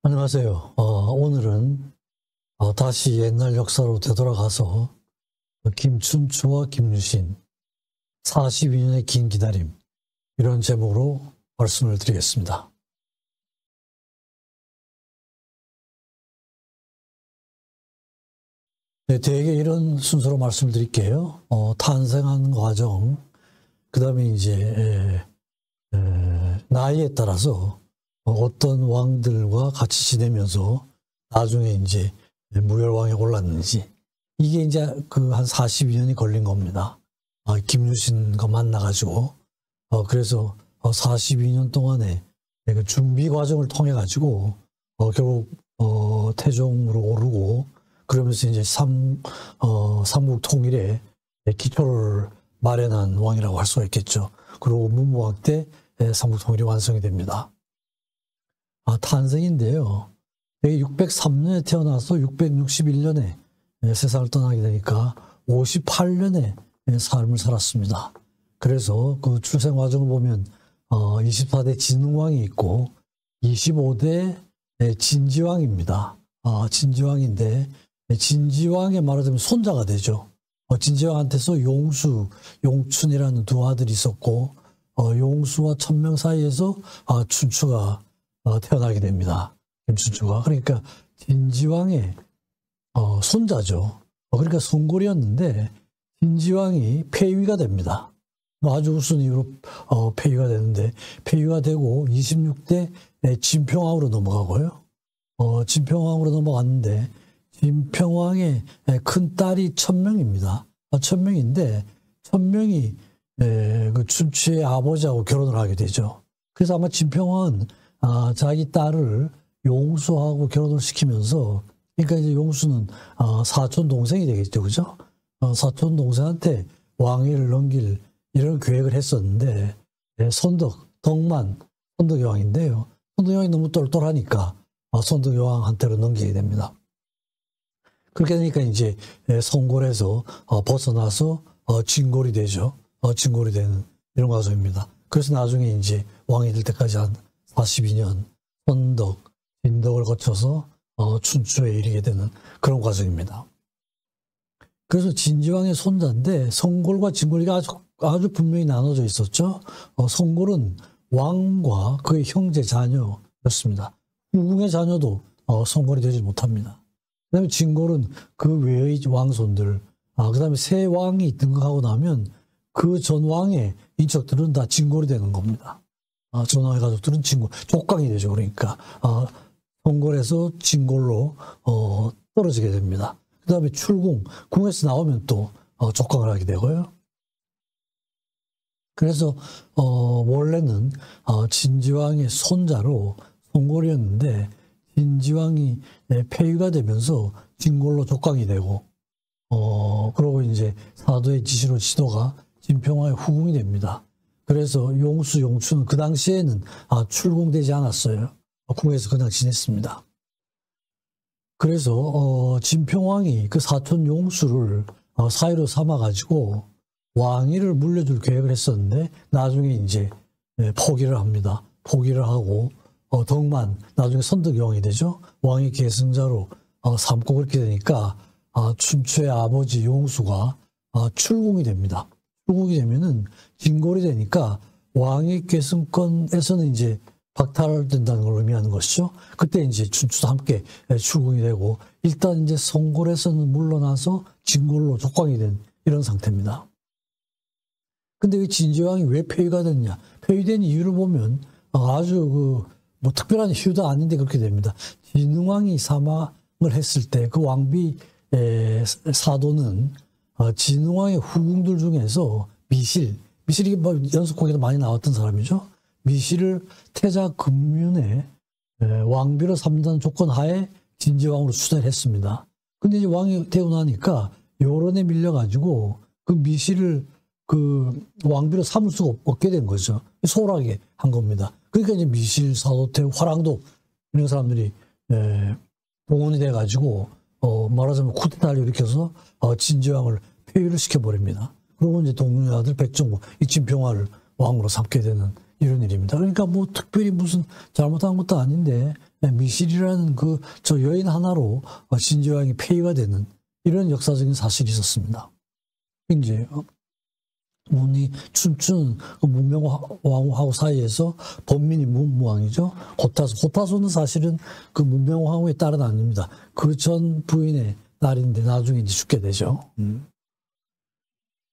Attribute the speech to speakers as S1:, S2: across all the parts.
S1: 안녕하세요. 오늘은 다시 옛날 역사로 되돌아가서 김춘추와 김유신 42년의 긴 기다림, 이런 제목으로 말씀을 드리겠습니다. 네, 대개 이런 순서로 말씀을 드릴게요. 탄생한 과정, 그 다음에 이제 나이에 따라서 어떤 왕들과 같이 지내면서 나중에 이제 무열왕에 올랐는지, 이게 이제 그 한 42년이 걸린 겁니다. 김유신과 만나가지고. 그래서 42년 동안에 그 준비 과정을 통해가지고 결국 태종으로 오르고, 그러면서 이제 삼국 통일의 기초를 마련한 왕이라고 할 수가 있겠죠. 그리고 문무왕 때 삼국 통일이 완성이 됩니다. 탄생인데요. 603년에 태어나서 661년에 세상을 떠나게 되니까 58년의 삶을 살았습니다. 그래서 그 출생 과정을 보면 24대 진흥왕이 있고 25대 진지왕입니다. 진지왕인데, 진지왕의 말하자면 손자가 되죠. 진지왕한테서 용수, 용춘이라는 두 아들이 있었고, 용수와 천명 사이에서 춘추가 태어나게 됩니다. 김춘추가. 그러니까 진지왕의 손자죠. 그러니까 송골이었는데 진지왕이 폐위가 됩니다. 아주 우스운 이유로 폐위가 되는데, 폐위가 되고 26대 진평왕으로 넘어가고요. 진평왕으로 넘어갔는데, 진평왕의 큰 딸이 천명입니다. 천명인데, 천명이 그 춘추의 아버지하고 결혼을 하게 되죠. 그래서 아마 진평왕은 자기 딸을 용수하고 결혼을 시키면서, 그러니까 이제 용수는 사촌 동생이 되겠죠, 그죠? 사촌 동생한테 왕위를 넘길 이런 계획을 했었는데, 덕만 선덕의 왕인데요. 선덕의 왕이 너무 똘똘하니까 선덕의 왕한테로 넘기게 됩니다. 그렇게 되니까 이제 성골에서 벗어나서 진골이 되죠. 진골이 되는 이런 과정입니다. 그래서 나중에 이제 왕이 될 때까지 한 42년 선덕, 진덕을 거쳐서 춘추에 이르게 되는 그런 과정입니다. 그래서 진지왕의 손자인데, 성골과 진골이가 아주 분명히 나눠져 있었죠. 성골은 왕과 그의 형제 자녀였습니다. 후궁의 자녀도 성골이 되지 못합니다. 그 다음에 진골은 그 외의 왕손들, 그 다음에 새 왕이 등극하고 나면 그 전 왕의 인척들은 다 진골이 되는 겁니다. 전왕의 가족들은 진골, 족강이 되죠. 그러니까 성골에서 진골로 떨어지게 됩니다. 그 다음에 출궁, 궁에서 나오면 또 족강을 하게 되고요. 그래서 원래는 진지왕의 손자로 송골이었는데, 진지왕이 폐위가 되면서 진골로 족강이 되고, 그러고 이제 사도의 지시로 시도가 진평왕의 후궁이 됩니다. 그래서 용수, 용춘은 그 당시에는 출궁되지 않았어요. 궁에서 그냥 지냈습니다. 그래서 진평왕이 그 사촌 용수를 사위로 삼아가지고 왕위를 물려줄 계획을 했었는데, 나중에 이제 포기를 합니다. 포기를 하고 덕만, 나중에 선덕의 왕이 되죠. 왕의 계승자로 삼고, 그렇게 되니까 춘추의 아버지 용수가 출궁이 됩니다. 출궁이 되면은 진골이 되니까 왕의 계승권에서는 이제 박탈된다는 걸 의미하는 것이죠. 그때 이제 춘추도 함께 출궁이 되고, 일단 이제 성골에서는 물러나서 진골로 족강이 된 이런 상태입니다. 근데 이 진지왕이 왜 폐위가 됐냐? 폐위된 이유를 보면 아주 뭐 특별한 이유도 아닌데 그렇게 됩니다. 진흥왕이 사망을 했을 때 그 왕비 사도는 진흥왕의 후궁들 중에서 미실이 뭐 연속곡에도 많이 나왔던 사람이죠. 미실을 태자 금륜에 왕비로 삼는 조건 하에 진지왕으로 추대를 했습니다. 근데 이제 왕이 되고 나니까 여론에 밀려가지고 그 미실을 그 왕비로 삼을 수가 없게 된 거죠. 소홀하게 한 겁니다. 그러니까 이제 미실, 사도태, 화랑도 이런 사람들이 동원이 돼가지고 말하자면 쿠데타를 일으켜서 진지왕을 폐위를 시켜버립니다. 그리고 이제 동문의 아들 백종고, 이 진평화를 왕으로 삼게 되는 이런 일입니다. 그러니까 뭐 특별히 무슨 잘못한 것도 아닌데 미실이라는 저 여인 하나로 진주왕이 폐위가 되는 이런 역사적인 사실이 있었습니다. 이제 문이 춤추는 문명왕후하고 사이에서 범민이 문무왕이죠. 고타소는 사실은 그 문명왕후의 딸은 아닙니다. 그 전 부인의 딸인데 나중에 이제 죽게 되죠.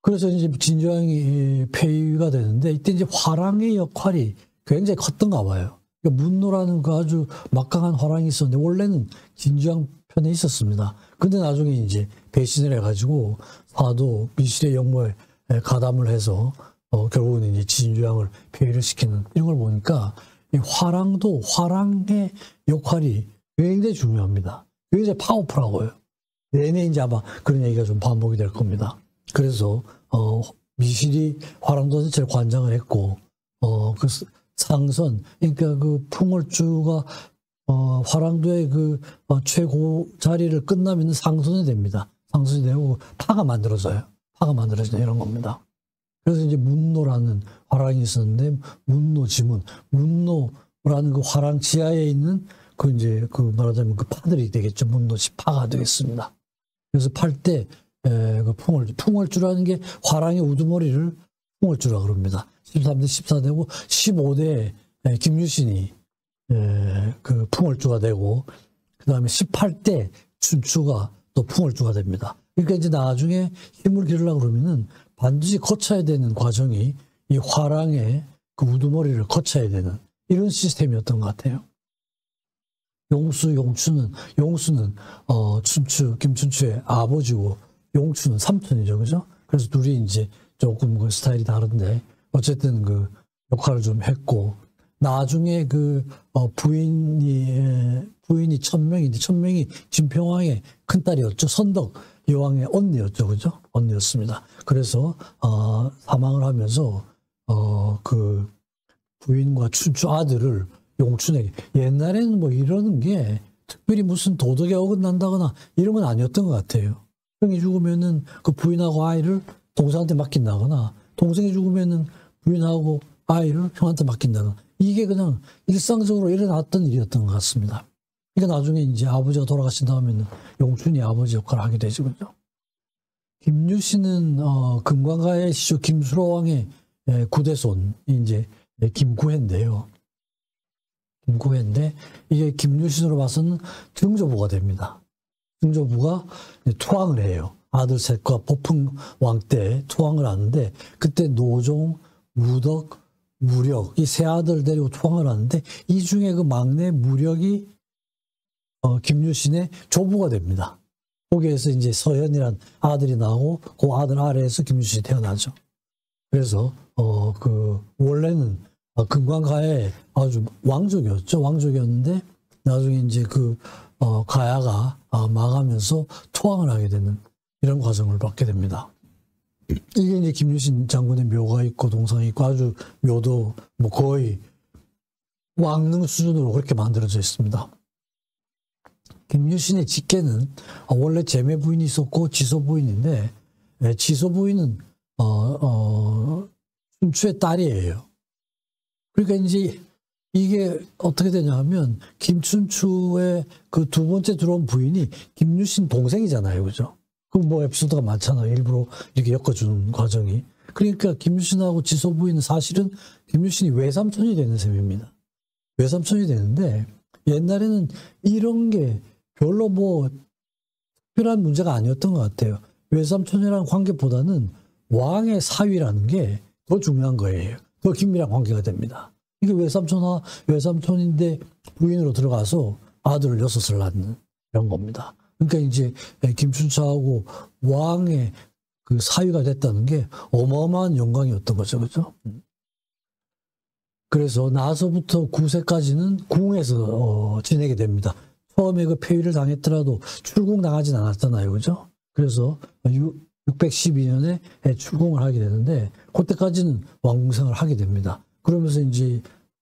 S1: 그래서 이제 진주왕이 폐위가 되는데 이때 이제 화랑의 역할이 굉장히 컸던가 봐요. 그러니까 문노라는 그 아주 막강한 화랑이 있었는데 원래는 진주왕 편에 있었습니다. 근데 나중에 이제 배신을 해가지고 사도 미실의 역모에 가담을 해서 결국은 이제 진주왕을 폐위를 시키는 이런 걸 보니까 이 화랑도 화랑의 역할이 굉장히 중요합니다. 굉장히 파워풀하고요. 내내 이제 아마 그런 얘기가 좀 반복이 될 겁니다. 그래서 미실이 화랑도 전체를 관장을 했고 그 상선 그러니까 그 풍월주가 화랑도의 그 최고 자리를 끝나면 상선이 됩니다. 상선이 되고 파가 만들어져요. 파가 만들어지는 이런 겁니다. 그래서 이제 문노라는 화랑이 있었는데 문노 지문 문노라는 그 화랑 지하에 있는 그 이제 그 말하자면 그 파들이 되겠죠. 문노 파가 되겠습니다. 그래서 팔 때 그 풍월주라는 게 화랑의 우두머리를 풍월주라 그럽니다. 13대 14되고 15대 김유신이 그 풍월주가 되고 그 다음에 18대 춘추가 또 풍월주가 됩니다. 그러니까 이제 나중에 힘을 기르려고 그러면은 반드시 거쳐야 되는 과정이 이 화랑의 그 우두머리를 거쳐야 되는 이런 시스템이었던 것 같아요. 용수는 김춘추의 아버지고 용추는 삼촌이죠, 그죠? 그래서 둘이 이제 조금 그 스타일이 다른데 어쨌든 그 역할을 좀 했고 나중에 그 부인이 천명인데 천명이 진평왕의 큰 딸이었죠. 선덕 여왕의 언니였죠, 그죠? 언니였습니다. 그래서 사망을 하면서 그 부인과 춘추 아들을 용춘에게 옛날에는 뭐 이러는 게 특별히 무슨 도덕에 어긋난다거나 이런 건 아니었던 것 같아요. 형이 죽으면은 그 부인하고 아이를 동생한테 맡긴다거나 동생이 죽으면은 부인하고 아이를 형한테 맡긴다거나 이게 그냥 일상적으로 일어났던 일이었던 것 같습니다. 그러니까 나중에 이제 아버지가 돌아가신 다음에는 용춘이 아버지 역할을 하게 되죠, 그죠? 김유신은 금관가의 시조 김수로왕의 구대손 이제 김구해인데요. 김구해인데 이게 김유신으로 봐서는 증조부가 됩니다. 증조부가 투항을 해요. 아들 셋과 보풍왕 때 투항을 하는데 그때 노종, 무덕, 무력 이 세 아들 데리고 투항을 하는데 이 중에 그 막내 무력이 김유신의 조부가 됩니다. 거기에서 이제 서현이란 아들이 나오고 그 아들 아래에서 김유신이 태어나죠. 그래서 그 원래는 금관가의 아주 왕족이었죠. 왕족이었는데 나중에 이제 그 가야가 망하면서 투항을 하게 되는 이런 과정을 받게 됩니다. 이게 이제 김유신 장군의 묘가 있고 동상이 있고 아주 묘도 뭐 거의 왕릉 수준으로 그렇게 만들어져 있습니다. 김유신의 직계는 원래 제매 부인이 있었고 지소 부인인데 지소 부인은 춘추의 딸이에요. 그러니까 이제 이게 어떻게 되냐 하면 김춘추의 그 두 번째 들어온 부인이 김유신 동생이잖아요. 그죠? 그 뭐 에피소드가 많잖아요. 일부러 이렇게 엮어주는 과정이. 그러니까 김유신하고 지소 부인은 사실은 김유신이 외삼촌이 되는 셈입니다. 외삼촌이 되는데 옛날에는 이런 게 별로 뭐 특별한 문제가 아니었던 것 같아요. 외삼촌이라는 관계보다는 왕의 사위라는 게 더 중요한 거예요. 더 긴밀한 관계가 됩니다. 이게 외삼촌인데 부인으로 들어가서 아들을 6을 낳는 이런 겁니다. 그러니까 이제 김춘추하고 왕의 그 사위가 됐다는 게 어마어마한 영광이었던 거죠. 그죠? 그래서 나서부터 9세까지는 궁에서 지내게 됩니다. 처음에 그 폐위를 당했더라도 출궁당하진 않았잖아요. 그죠? 그래서 612년에 출궁을 하게 되는데 그때까지는 왕궁생활을 하게 됩니다. 그러면서 이제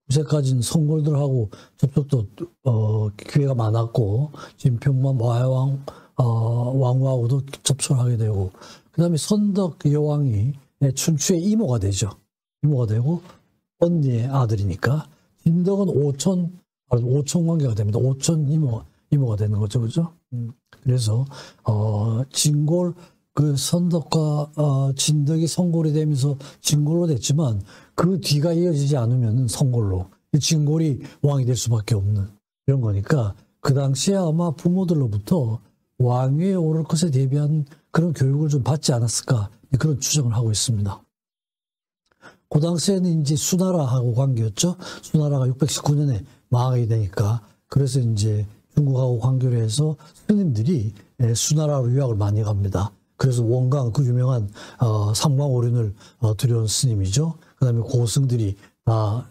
S1: 9세까지는 선골들하고 접촉도 기회가 많았고 진평만 왕후하고도 접촉을 하게 되고 그 다음에 선덕 여왕이 춘추의 이모가 되죠. 이모가 되고 언니의 아들이니까 진덕은 오촌 오촌 관계가 됩니다. 오촌 이모가 되는 거죠, 그죠? 그래서 진골 그 선덕과 진덕이 성골이 되면서 진골로 됐지만 그 뒤가 이어지지 않으면 성골로 진골이 왕이 될 수밖에 없는 이런 거니까 그 당시에 아마 부모들로부터 왕위에 오를 것에 대비한 그런 교육을 좀 받지 않았을까 그런 추정을 하고 있습니다. 그 당시에는 이제 수나라하고 관계였죠. 수나라가 619년에 망하게 되니까 그래서 이제 중국하고 관계를 해서 스님들이 수나라로 유학을 많이 갑니다. 그래서 원강 그 유명한 삼광오륜을 들여온 스님이죠. 그다음에 고승들이 다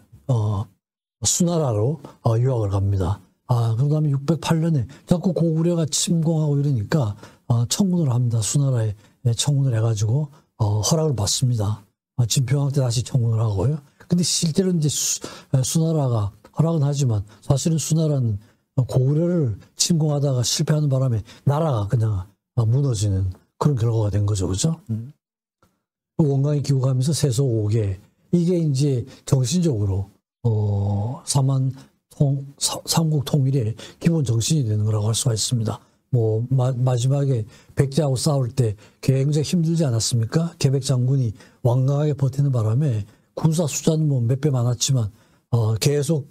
S1: 수나라로 유학을 갑니다. 그다음에 608년에 자꾸 고구려가 침공하고 이러니까 청군을 합니다. 수나라에 청군을 해가지고 허락을 받습니다. 진평왕 때 다시 청군을 하고요. 근데 실제로 이제 수나라가 허락은 하지만 사실은 수나라는 고구려를 침공하다가 실패하는 바람에 나라가 그냥 무너지는 그런 결과가 된 거죠, 그죠? 원강이 기우가면서 세소 5개 이게 이제 정신적으로 삼국 통일의 기본 정신이 되는 거라고 할 수가 있습니다. 뭐 마지막에 백제하고 싸울 때 굉장히 힘들지 않았습니까? 계백 장군이 완강하게 버티는 바람에 군사 숫자는 뭐 몇 배 많았지만 계속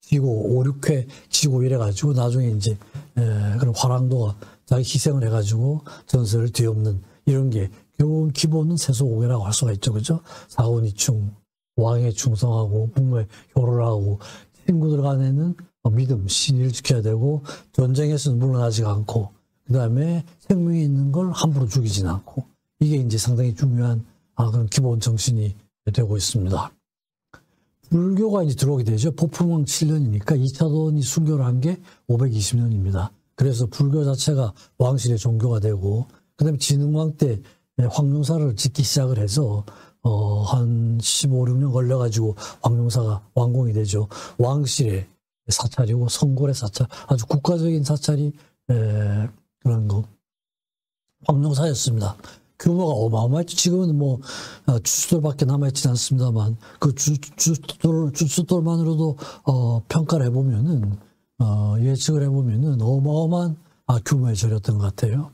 S1: 지고 5, 6회 지고 이래가지고 나중에 이제 그런 화랑도가 자기 희생을 해가지고 전설을 뒤엎는 이런 게 결국은 기본은 세소고개라고 할 수가 있죠, 그죠? 사원이충, 왕에 충성하고 부모에 효를 하고 친구들 간에는 믿음, 신의를 지켜야 되고 전쟁에서는 물러나지 않고 그 다음에 생명이 있는 걸 함부로 죽이지는 않고 이게 이제 상당히 중요한 그런 기본 정신이 되고 있습니다. 불교가 이제 들어오게 되죠. 포풍왕 7년이니까 2차돈이 순교를 한 게 520년입니다. 그래서 불교 자체가 왕실의 종교가 되고 그 다음에 진흥왕 때 황룡사를 짓기 시작을 해서 한 15, 16년 걸려가지고 황룡사가 완공이 되죠. 왕실의 사찰이고 성골의 사찰, 아주 국가적인 사찰이 그런 거 황룡사였습니다. 규모가 어마어마했죠. 지금은 뭐 주춧돌밖에 남아있지 않습니다만 그 주춧돌만으로도 평가를 해보면은 예측을 해보면은 어마어마한 규모의 절이었던 것 같아요.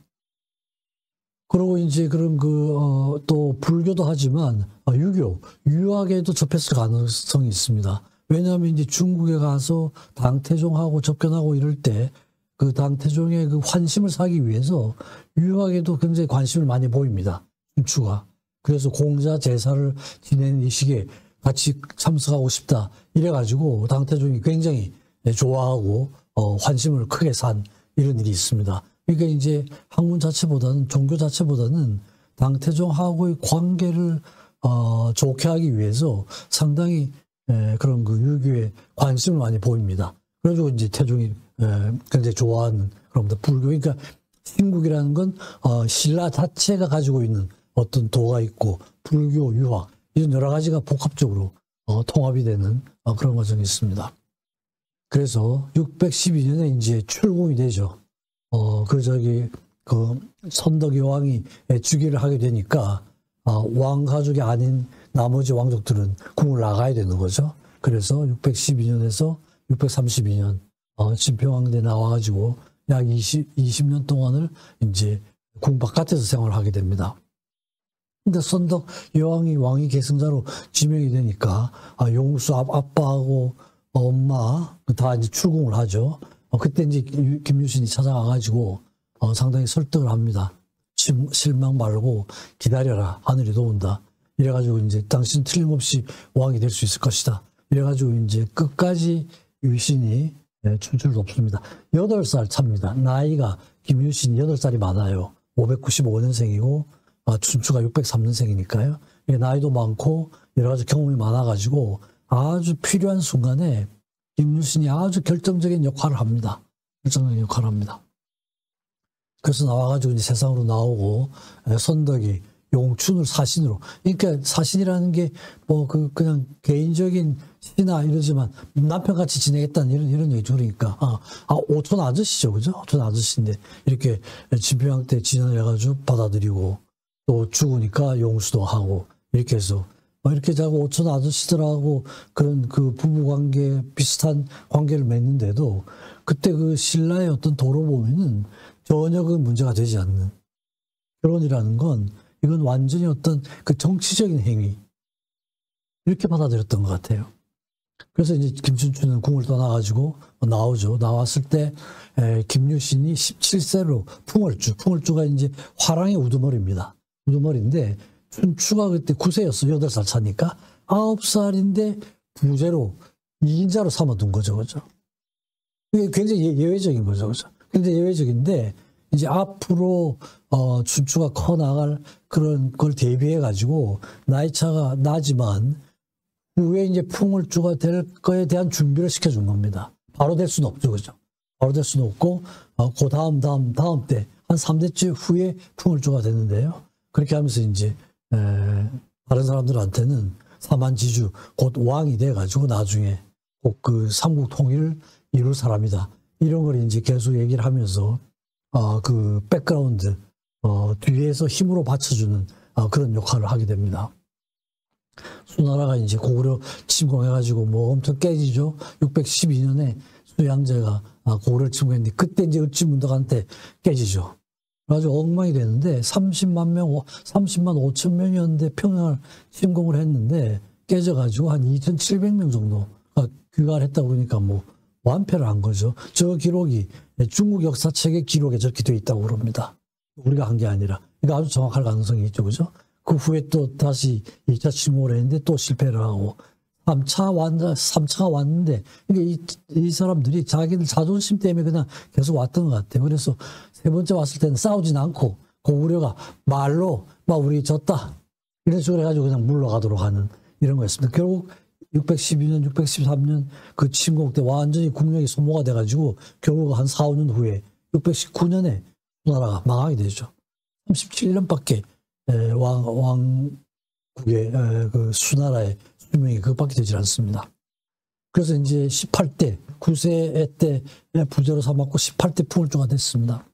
S1: 그리고 이제 그런 또 불교도 하지만 유학에도 접했을 가능성이 있습니다. 왜냐하면 이제 중국에 가서 당태종하고 접견하고 이럴 때 그 당태종의 그 환심을 사기 위해서 유학에도 굉장히 관심을 많이 보입니다. 춘추가. 그래서 공자 제사를 지내는 이 시기에 같이 참석하고 싶다. 이래가지고 당태종이 굉장히 좋아하고 환심을 크게 산 이런 일이 있습니다. 그러니까 이제 학문 자체보다는 종교 자체보다는 당태종하고의 관계를 좋게 하기 위해서 상당히 그런 그 유교에 관심을 많이 보입니다. 그래가지고 이제 태종이 굉장히 좋아하는 그럽니다. 불교. 그러니까 신국이라는 건 신라 자체가 가지고 있는 어떤 도가 있고 불교, 유학 이런 여러 가지가 복합적으로 통합이 되는 그런 과정이 있습니다. 그래서 612년에 이제 출궁이 되죠. 선덕 여왕이 즉위를 하게 되니까 왕 가족이 아닌 나머지 왕족들은 궁을 나가야 되는 거죠. 그래서 612년에서 632년 진평왕대 나와가지고 약 20년 동안을 이제 궁 바깥에서 생활을 하게 됩니다. 근데 선덕 여왕이 왕위 계승자로 지명이 되니까 용수 아빠하고 엄마 다 이제 출궁을 하죠. 그때 이제 김유신이 찾아가가지고 상당히 설득을 합니다. 실망 말고 기다려라. 하늘이 도운다. 이래가지고 이제 당신 틀림없이 왕이 될 수 있을 것이다. 이래가지고 이제 끝까지 유신이 춘추를 돕습니다. 8살 차입니다. 나이가 김유신이 8살이 많아요. 595년생이고 춘추가 603년생이니까요. 나이도 많고 여러 가지 경험이 많아가지고 아주 필요한 순간에 김유신이 아주 결정적인 역할을 합니다. 결정적인 역할을 합니다. 그래서 나와가지고 이제 세상으로 나오고 선덕이 용춘을 사신으로, 그러니까 사신이라는 게 뭐 그냥 개인적인 신화 이러지만 남편같이 지내겠다는 이런 얘기죠. 그러니까 오촌 아저씨죠, 그죠? 오촌 아저씨인데 이렇게 진평왕 때 진언을 해가지고 받아들이고 또 죽으니까 용수도 하고 이렇게 해서 이렇게 자고 오천 아저씨들하고 그런 그 부부 관계 비슷한 관계를 맺는데도 그때 그 신라의 어떤 도로 보면은 전혀 그 문제가 되지 않는 결혼이라는 건 이건 완전히 어떤 그 정치적인 행위 이렇게 받아들였던 것 같아요. 그래서 이제 김춘추는 궁을 떠나가지고 나오죠. 나왔을 때 김유신이 17세로 풍월주가 이제 화랑의 우두머리입니다. 우두머리인데 춘추가 그때 9세였어. 8살 차니까 9살인데 부제로 2인자로 삼아둔 거죠. 그죠? 이게 굉장히 예외적인 거죠. 그죠? 굉장히 예외적인데 이제 앞으로 춘추가 커 나갈 그런 걸 대비해 가지고 나이 차가 나지만 후에 이제 풍월주가 될 거에 대한 준비를 시켜준 겁니다. 바로 될 수는 없죠. 그죠? 바로 될 수는 없고, 그 다음 때, 한 3대째 후에 풍월주가 됐는데요. 그렇게 하면서 이제, 다른 사람들한테는 사만지주, 곧 왕이 돼가지고 나중에 꼭 그 삼국 통일을 이룰 사람이다. 이런 걸 이제 계속 얘기를 하면서, 그 백그라운드, 뒤에서 힘으로 받쳐주는 그런 역할을 하게 됩니다. 수나라가 이제 고구려 침공해가지고 뭐 엄청 깨지죠. 612년에 수양제가 고구려를 침공했는데 그때 이제 을지문덕한테 깨지죠. 그래가지고 엉망이 되는데 30만 5천 명이었는데 평양을 침공을 했는데 깨져가지고 한 2,700명 정도가 귀가를 했다고 그러니까 뭐 완패를 한 거죠. 저 기록이 중국 역사책의 기록에 저렇게 돼 있다고 그럽니다. 우리가 한 게 아니라. 그러니까 아주 정확할 가능성이 있죠. 그죠? 그 후에 또 다시 2차 침공을 했는데 또 실패를 하고 3차가 왔는데 이 사람들이 자기들 자존심 때문에 그냥 계속 왔던 것 같아요. 그래서 세 번째 왔을 때는 싸우진 않고 고구려가 말로 막 우리 졌다 이런 식으로 해가지고 그냥 물러가도록 하는 이런 거였습니다. 결국 612년, 613년 그 침공 때 완전히 국력이 소모가 돼가지고 결국 한 4, 5년 후에 619년에 나라가 망하게 되죠. 37년밖에 왕국의 그 수나라의 수명이 그것밖에 되질 않습니다. 그래서 이제 18대 9세 때 부제로 삼았고 18대 풍월주가 됐습니다.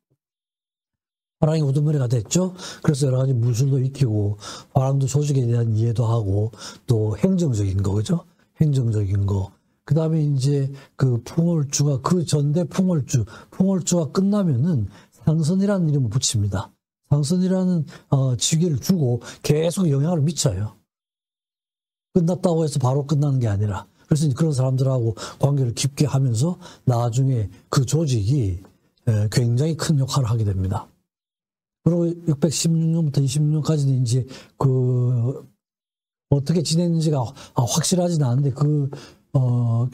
S1: 화랑이 우두머리가 됐죠. 그래서 여러 가지 무술도 익히고 화랑도 조직에 대한 이해도 하고 또 행정적인 거 그죠? 행정적인 거. 그 다음에 이제 그 풍월주가 그 전대 풍월주가 끝나면은 상선이라는 이름을 붙입니다. 상선이라는 직위를 주고 계속 영향을 미쳐요. 끝났다고 해서 바로 끝나는 게 아니라. 그래서 그런 사람들하고 관계를 깊게 하면서 나중에 그 조직이 굉장히 큰 역할을 하게 됩니다. 그리고 616년부터 26년까지는 이제 그 어떻게 지냈는지가 확실하진 않은데 그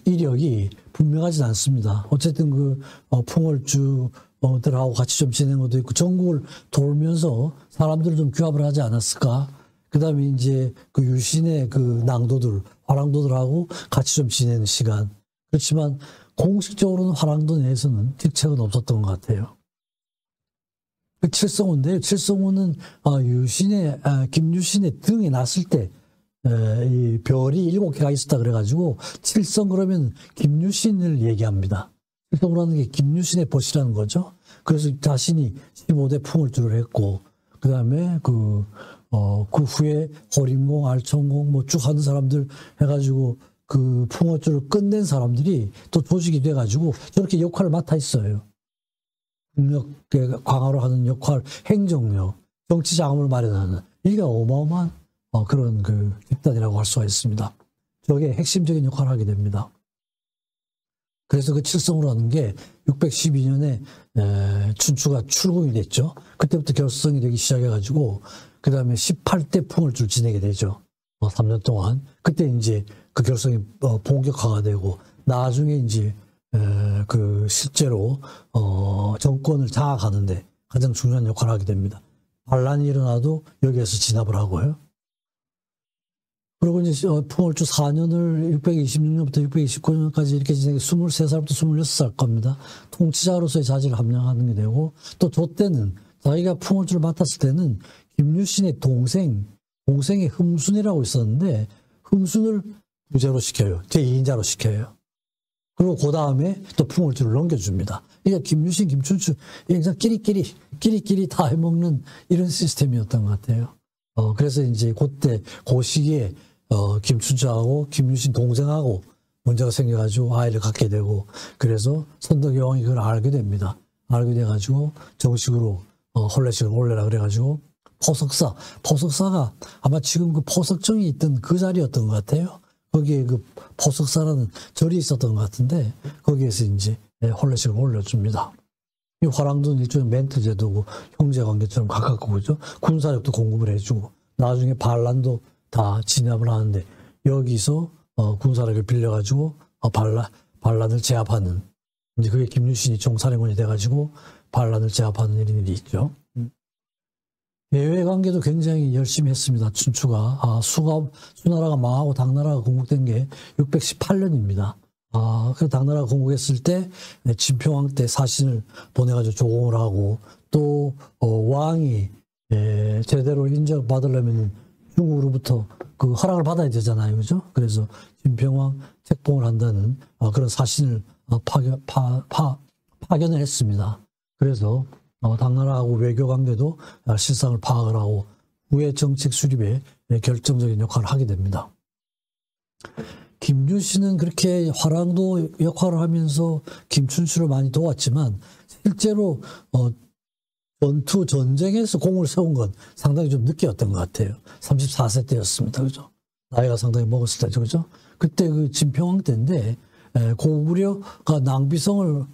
S1: 이력이 분명하진 않습니다. 어쨌든 그 풍월주들하고 같이 좀 지낸 것도 있고 전국을 돌면서 사람들을 좀 규합을 하지 않았을까. 그 다음에 이제 그 유신의 그 낭도들, 화랑도들하고 같이 좀 지내는 시간. 그렇지만 공식적으로는 화랑도 내에서는 직책은 없었던 것 같아요. 그 칠성우인데요. 칠성우는 김유신의 등에 났을 때 이 별이 7개가 있었다 그래가지고 칠성 그러면 김유신을 얘기합니다. 칠성우라는 게 김유신의 벗이라는 거죠. 그래서 자신이 15대 풍월주를 했고 그 다음에 그 후에 호림공, 알천공 뭐 쭉 하는 사람들 해가지고 그 풍월주를 끝낸 사람들이 또 조직이 돼가지고 저렇게 역할을 맡아 있어요. 국력의 강화로 하는 역할, 행정력, 정치 자금을 마련하는 이게 어마어마한 그런 그 집단이라고 할 수가 있습니다. 저게 핵심적인 역할을 하게 됩니다. 그래서 그 칠성으로 게 612년에 춘추가 출궁이 됐죠. 그때부터 결성이 되기 시작해가지고 그 다음에 18대 풍월주를 지내게 되죠. 3년 동안. 그때 이제 그 결성이 본격화가 되고 나중에 이제 그 실제로 정권을 장악하는데 가장 중요한 역할을 하게 됩니다. 반란이 일어나도 여기에서 진압을 하고요. 그리고 이제 풍월주 4년을 626년부터 629년까지 이렇게 지내게 23살부터 26살 겁니다. 통치자로서의 자질을 함양하는 게 되고 또 저 때는 자기가 풍월주를 맡았을 때는 김유신의 동생의 흠순이라고 있었는데 흠순을 부제로 시켜요. 제2인자로 시켜요. 그리고 그 다음에 또 풍월주를 넘겨줍니다. 그러니까 김유신, 김춘추 그냥 끼리끼리 다 해먹는 이런 시스템이었던 것 같아요. 그래서 이제 그때 그 시기에 김춘추하고 김유신 동생하고 문제가 생겨가지고 아이를 갖게 되고, 그래서 선덕여왕이 그걸 알게 됩니다. 알게 돼가지고 정식으로 혼례식을 올려라 그래가지고 포석사가 아마 지금 그 포석정이 있던 그 자리였던 것 같아요. 거기에 그 포석사라는 절이 있었던 것 같은데 거기에서 이제 혼례식을 올려줍니다. 이 화랑도는 일종의 멘트 제도고 형제관계처럼 가깝고 그죠. 군사력도 공급을 해주고 나중에 반란도 다 진압을 하는데 여기서 군사력을 빌려가지고 반란을 제압하는, 이제 그게 김유신이 총사령관이 돼가지고 반란을 제압하는 일이 있죠. 내외 관계도 굉장히 열심히 했습니다. 춘추가. 수나라가 망하고 당나라가 건국된 게 618년입니다. 그 당나라가 건국했을 때 진평왕 때 사신을 보내가지고 조공을 하고, 또 왕이 제대로 인정받으려면 중국으로부터 그 허락을 받아야 되잖아요, 그죠? 그래서 진평왕 책봉을 한다는 그런 사신을 파견을 했습니다. 그래서 당나라하고 외교 관계도 실상을 파악을 하고 후에 정책 수립에 결정적인 역할을 하게 됩니다. 김유신은 그렇게 화랑도 역할을 하면서 김춘추를 많이 도왔지만 실제로 전쟁에서 공을 세운 건 상당히 좀 늦게였던 것 같아요. 34세 때였습니다. 그죠? 나이가 상당히 먹었을 때죠. 그죠? 그때 그 진평왕 때인데 고구려 낭비성을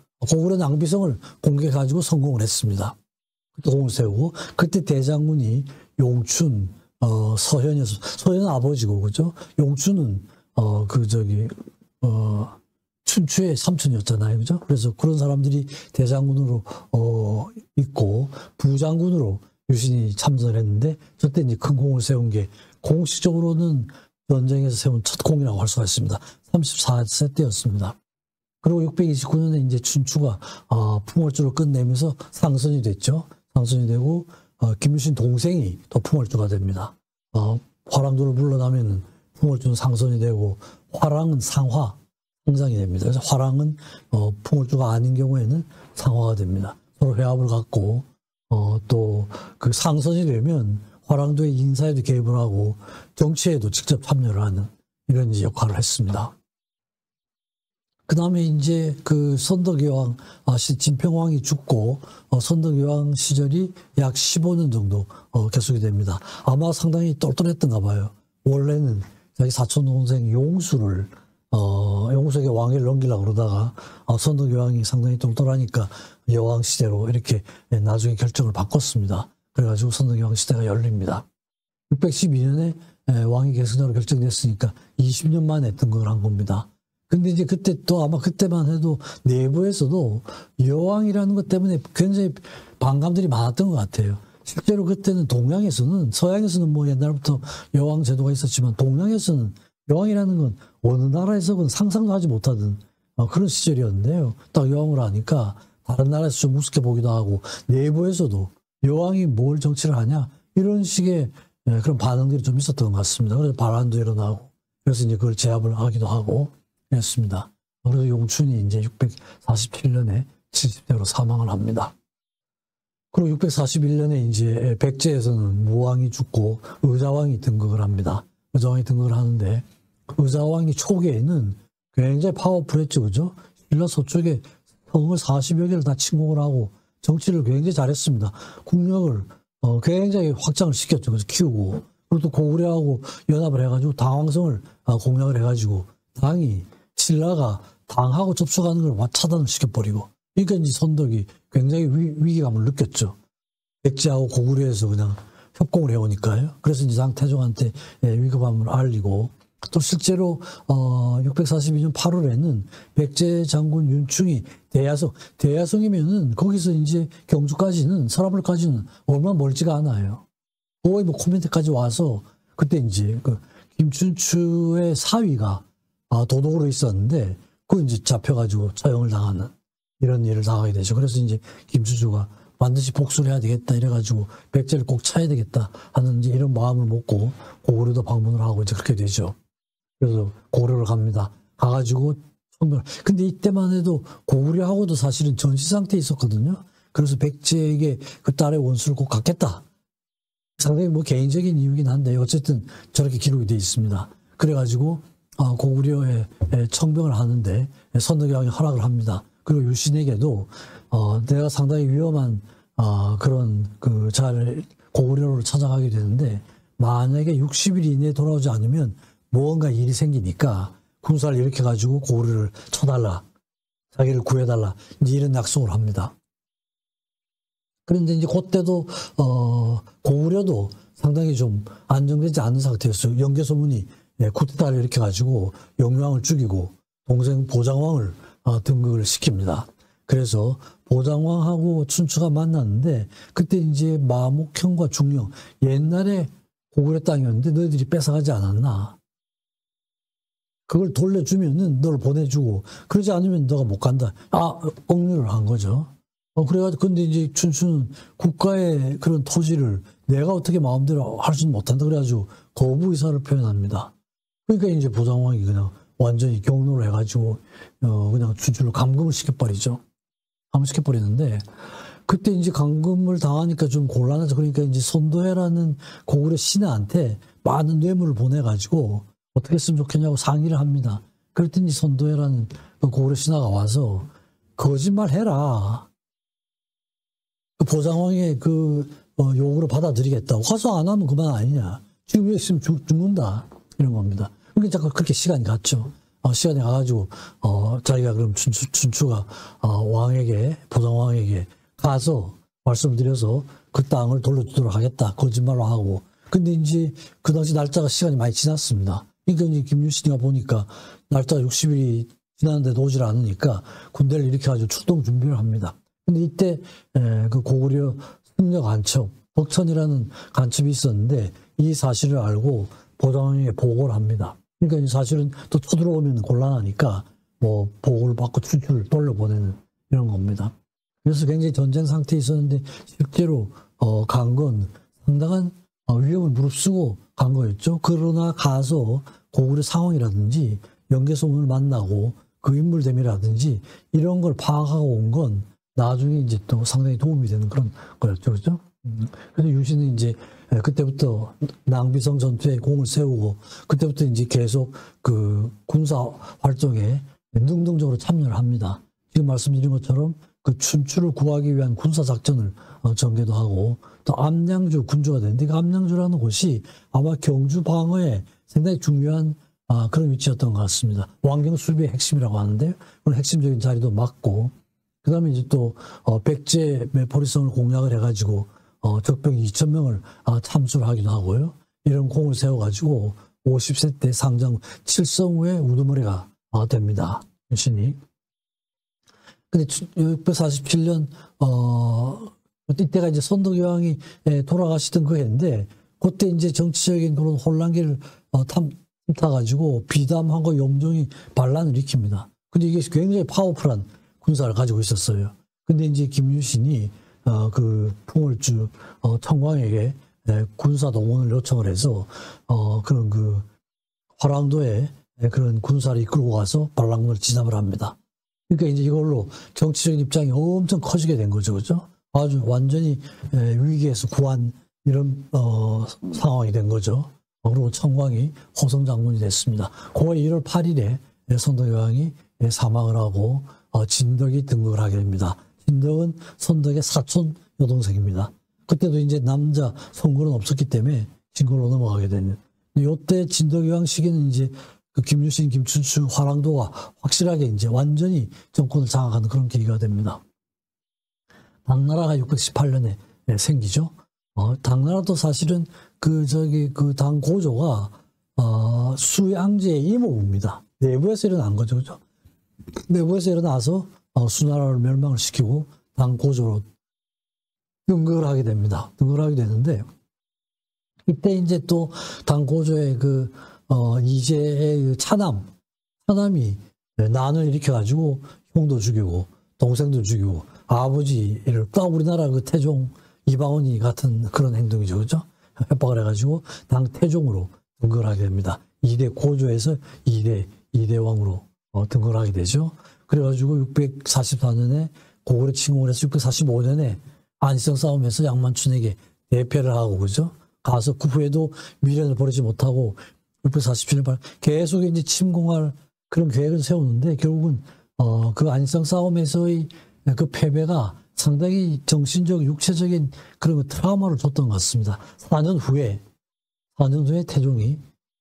S1: 공격해가지고 성공을 했습니다. 그때 공을 세우고, 그때 대장군이 용춘, 서현은 아버지고, 그죠? 용춘은, 춘추의 삼촌이었잖아요. 그죠? 그래서 그런 사람들이 대장군으로, 있고, 부장군으로 유신이 참전을 했는데, 저때 이제 큰 공을 세운 게, 공식적으로는 전쟁에서 세운 첫 공이라고 할 수가 있습니다. 34세 때였습니다. 그리고 629년에 이제 춘추가 풍월주를 끝내면서 상선이 됐죠. 상선이 되고 김유신 동생이 또 풍월주가 됩니다. 화랑도를 물러나면 풍월주는 상선이 되고 화랑은 상장이 됩니다. 그래서 화랑은 풍월주가 아닌 경우에는 상화가 됩니다. 서로 회합을 갖고 또 그 상선이 되면 화랑도의 인사에도 개입을 하고 정치에도 직접 참여를 하는 이런 역할을 했습니다. 그 다음에 이제 그 선덕여왕, 진평왕이 죽고, 선덕여왕 시절이 약 15년 정도 계속이 됩니다. 아마 상당히 똘똘했던가 봐요. 원래는 자기 사촌 동생 용수에게 왕위를 넘기려고 그러다가, 선덕여왕이 상당히 똘똘하니까 여왕 시대로 이렇게 나중에 결정을 바꿨습니다. 그래가지고 선덕여왕 시대가 열립니다. 612년에 왕위 계승자로 결정됐으니까 20년 만에 등극을 한 겁니다. 근데 이제 그때 또 아마 그때만 해도 내부에서도 여왕이라는 것 때문에 굉장히 반감들이 많았던 것 같아요. 실제로 그때는 동양에서는, 서양에서는 뭐 옛날부터 여왕 제도가 있었지만 동양에서는 여왕이라는 건 어느 나라에서는 상상도 하지 못하던 그런 시절이었는데요. 딱 여왕을 하니까 다른 나라에서 좀 우습게 보기도 하고 내부에서도 여왕이 뭘 정치를 하냐 이런 식의 그런 반응들이 좀 있었던 것 같습니다. 그래서 반란도 일어나고 그래서 이제 그걸 제압을 하기도 하고 했습니다. 그래서 용춘이 이제 647년에 70대로 사망을 합니다. 그리고 641년에 이제 백제에서는 무왕이 죽고 의자왕이 등극을 합니다. 의자왕이 등극을 하는데 의자왕이 초기에는 굉장히 파워풀했죠. 그죠? 신라 서쪽에 성을 40여 개를 다 침공을 하고 정치를 굉장히 잘했습니다. 국력을 굉장히 확장을 시켰죠. 그래서 키우고 그리고 또 고구려하고 연합을 해가지고 당왕성을 공략을 해가지고 당이 신라가 당하고 접촉하는 걸 차단을 시켜버리고, 그러니까 이제 선덕이 굉장히 위기감을 느꼈죠. 백제하고 고구려에서 그냥 협공을 해오니까요. 그래서 이제 장태종한테 위급함을 알리고, 또 실제로 642년 8월에는 백제 장군 윤충이 대야성이면은 거기서 이제 경주까지는, 서라벌까지는 얼마 멀지가 않아요. 거의 뭐 코멘트까지 와서 그때 이제 그 김춘추의 사위가 도독으로 있었는데 그 이제 잡혀가지고 처형을 당하는 이런 일을 당하게 되죠. 그래서 이제 김춘추가 반드시 복수를 해야 되겠다 이래가지고 백제를 꼭 차야 되겠다 하는 이제 이런 마음을 먹고 고구려도 방문을 하고 이제 그렇게 되죠. 그래서 고구려를 갑니다. 가가지고 근데 이때만 해도 고구려하고도 사실은 전시 상태에 있었거든요. 그래서 백제에게 그 딸의 원수를 꼭 갚겠다. 상당히 뭐 개인적인 이유긴 한데 어쨌든 저렇게 기록이 되어 있습니다. 그래가지고 고구려에 청병을 하는데 선덕여왕이 허락을 합니다. 그리고 유신에게도 내가 상당히 위험한 그런 고구려를 찾아가게 되는데 만약에 60일 이내에 돌아오지 않으면 무언가 일이 생기니까 군사를 일으켜가지고 고구려를 쳐달라. 자기를 구해달라. 이제 이런 약속을 합니다. 그런데 이제 그때도 고구려도 상당히 좀 안정되지 않은 상태였어요. 영계소문이 쿠데타를 일으켜가지고 영유왕을 죽이고 동생 보장왕을 등극을 시킵니다. 그래서 보장왕하고 춘추가 만났는데 그때 이제 마목형과 중령 옛날에 고구려 땅이었는데 너희들이 뺏어가지 않았나? 그걸 돌려주면은 너를 보내주고 그러지 않으면 너가 못 간다. 억류를 한 거죠. 그래가지고 근데 이제 춘추는 국가의 그런 토지를 내가 어떻게 마음대로 할 수는 못한다. 그래가지고 거부 의사를 표현합니다. 그러니까 이제 보장왕이 그냥 완전히 경로를 해가지고 그냥 춘추를 감금을 시켜버리죠. 감금 시켜버리는데 그때 이제 감금을 당하니까 좀 곤란하죠. 그러니까 이제 손도해라는 고구려 신하한테 많은 뇌물을 보내가지고 어떻게 했으면 좋겠냐고 상의를 합니다. 그랬더니 손도해라는 그 고구려 신하가 와서 거짓말 해라. 그 보장왕의 요구를 받아들이겠다고. 화소 안 하면 그만 아니냐. 지금 여기 있으면 죽는다. 이런 겁니다. 그러니까 자꾸 그렇게 시간이 갔죠. 시간이 가가지고, 자기가 그럼 춘추가, 보장왕에게 가서 말씀을 드려서 그 땅을 돌려주도록 하겠다. 거짓말로 하고. 근데 이제 그 당시 날짜가 시간이 많이 지났습니다. 그러니까 이제 김유신이가 보니까 날짜가 60일이 지났는데도 오질 않으니까 군대를 일으켜가지고 출동 준비를 합니다. 근데 이때 그 고구려 승려 간첩, 덕천이라는 간첩이 있었는데 이 사실을 알고 보장왕에게 보고를 합니다. 그러니까 사실은 또 쳐들어오면 곤란하니까 뭐 보고를 받고 춘추를 돌려보내는 이런 겁니다. 그래서 굉장히 전쟁 상태에 있었는데 실제로 간 건 상당한 위험을 무릅쓰고 간 거였죠. 그러나 가서 고구려 상황이라든지 영계소문을 만나고 그 인물됨이라든지 이런 걸 파악하고 온 건 나중에 이제 또 상당히 도움이 되는 그런 거였죠. 그죠? 그래서 유신은 이제 그때부터 낭비성 전투에 공을 세우고 그때부터 이제 계속 그 군사 활동에 능동적으로 참여를 합니다. 지금 말씀드린 것처럼 그 춘추를 구하기 위한 군사 작전을 전개도 하고 또 암양주 군주가 되는데 그 암양주라는 곳이 아마 경주 방어에 상당히 중요한 그런 위치였던 것 같습니다. 왕경 수비의 핵심이라고 하는데 그런 핵심적인 자리도 맡고 그 다음에 이제 또 백제 매포리성을 공략을 해가지고 적병 2,000명을 참수를 하기도 하고요. 이런 공을 세워가지고 50세 때 상장 칠성우의 우두머리가 됩니다. 신이. 근데 647년 이때가 이제 선덕여왕이 돌아가시던 그 해인데 그때 이제 정치적인 그런 혼란기를 탐타가지고 비담하고 염종이 반란을 일으킵니다. 근데 이게 굉장히 파워풀한 군사를 가지고 있었어요. 근데 이제 김유신이 그 풍월주 청광에게 군사 동원을 요청을 해서 그런 그 화랑도에 그런 군사를 이끌고 가서 반란군을 진압을 합니다. 그러니까 이제 이걸로 정치적인 입장이 엄청 커지게 된 거죠, 그죠? 아주 완전히 위기에서 구한 이런 상황이 된 거죠. 그리고 청광이 호성 장군이 됐습니다. 9월 1월 8일에 선덕여왕이 사망을 하고 진덕이 등극을 하게 됩니다. 진덕은 선덕의 사촌 여동생입니다. 그때도 이제 남자 선골은 없었기 때문에 진골로 넘어가게 되는. 이때 진덕여왕 시기는 이제 그 김유신, 김춘추, 화랑도가 확실하게 이제 완전히 정권을 장악하는 그런 계기가 됩니다. 당나라가 618년에 생기죠. 당나라도 사실은 그 당 고조가 수양제의 이모부입니다. 내부에서 일어난 거죠, 그죠? 내부에서 일어나서 수나라를 멸망을 시키고 당 고조로 등극을 하게 됩니다. 등극을 하게 되는데 이때 이제 또 당 고조의 이제의 차남이 난을 일으켜가지고 형도 죽이고 동생도 죽이고 아버지를 또 우리나라 그 태종 이방원이 같은 그런 행동이죠, 그죠? 협박을 해가지고 당 태종으로 등극을 하게 됩니다. 2대 고조에서 2대 왕으로 등극을 하게 되죠. 그래가지고 644년에 고구려 침공을 해서 645년에 안시성 싸움에서 양만춘에게 대패를 하고 그죠? 가서 그 후에도 미련을 버리지 못하고 647년 계속 이제 침공할 그런 계획을 세우는데 결국은 그 안성 싸움에서의 그 패배가 상당히 정신적, 육체적인 그런 트라우마를 줬던 것 같습니다. 4년 후에 태종이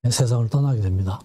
S1: 세상을 떠나게 됩니다.